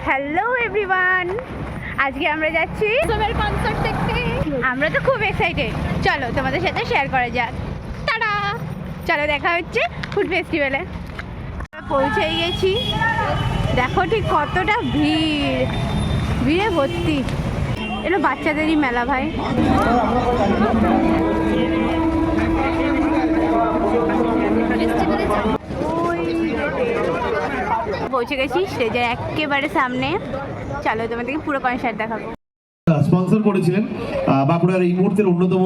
Hello everyone, আজকে আমরা যাচ্ছি সোমের কনসার্ট দেখতে। আমরা তো খুব এক্সাইটেড, চলো তোমাদের সাথে শেয়ার করা যাক। টাটা, চলো দেখা হচ্ছে ফুড ফেস্টিভ্যালে। পৌঁছেই গেছি, দেখো ঠিক কতটা ভিড়ে ভর্তি। এটা বাচ্চাদেরই মেলা ভাই। পৌঁছে গেছি স্টেজের একেবারে সামনে, চলো তোমাদেরকে পুরো কনসার্ট দেখাবো। স্পন্সর করেছিলেন বাঁকুড়ার এই মুহূর্তের অন্যতম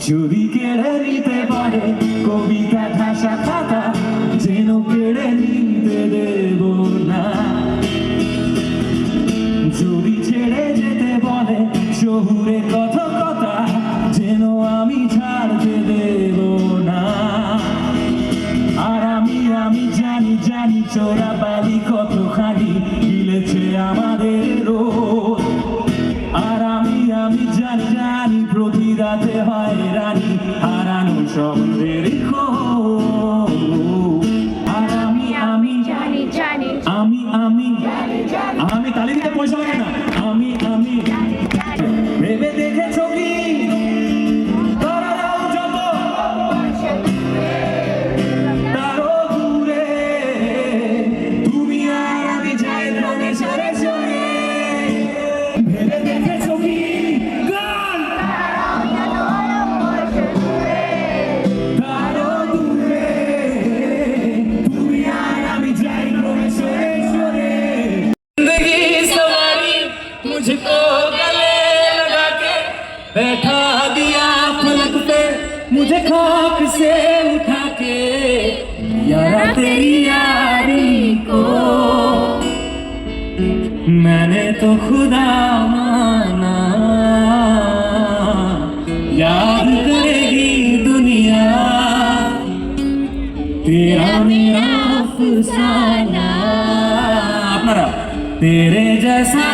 যদি কেড়ে নিতে পারে কবিতা ভাষা খাতা, যেন কেড়ে নিতে দেব না। যদি ছেড়ে যেতে বলে শহুরে কথা, যেন আমি ছাড়তে দেব না। আর আমি জানি চোরা বালি কতখানি গিলেছে আমাদের রোদ। আর আমি জানি প্রতি রাতে হয় রানী হারানো স্বপ্নের খোঁজ। আর আমি তালি দিতে পয়সা লাগে না। আমি ভেবে দেখেছো কি তারাও যত তারও দূরে, তুমি আর আমি যাই রঙে সরে সরে। ভেবে দেখেছো কি তারও দূরে, তুমি আর আমি যাই রঙে সরে সরে। जिंदगी सवारी मुझको गले लगा के बैठा दिया फलक पे, मुझे खाक से उठा के यारा तेरी यारी को मैंने तो खुदा माना। याद करेगी दुनिया तेरा मेरा अफसाना। अपना तेरे जैसा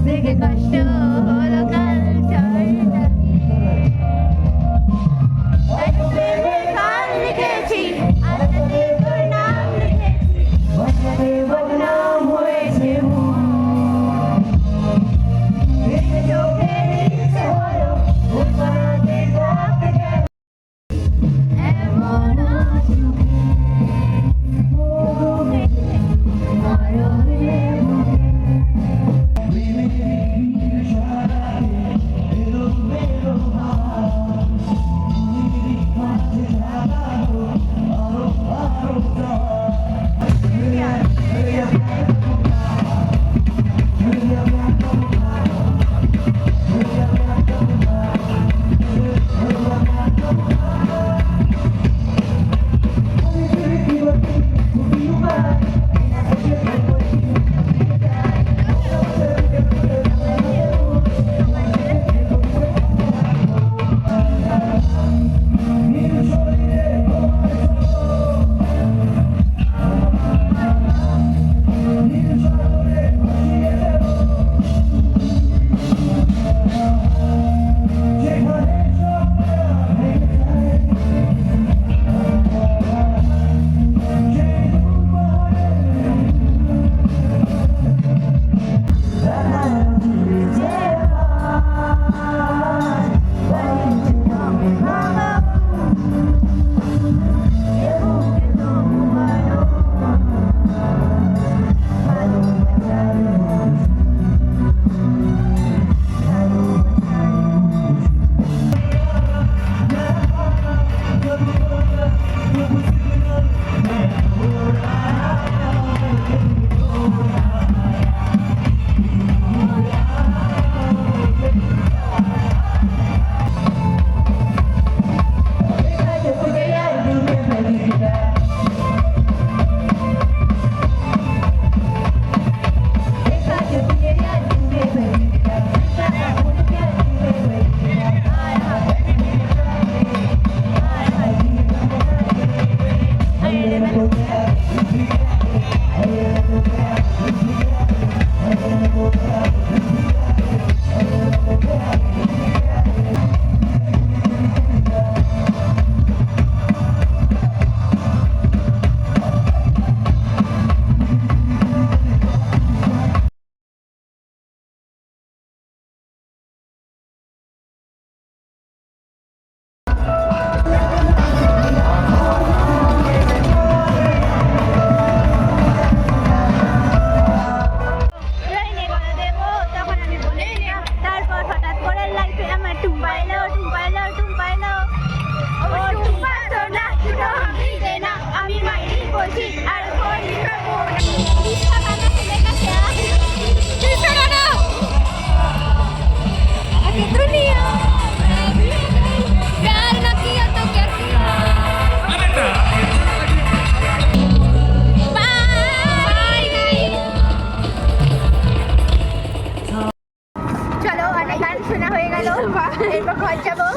দেখে কষ্ট হলো কাল চলটা গান লিখেছি আজকে তোর নাম লিখেছি বদনাম হয়েছে চোখে নিচে হলো উপাতে থাকতে এমন এরপর ঘর যাবো।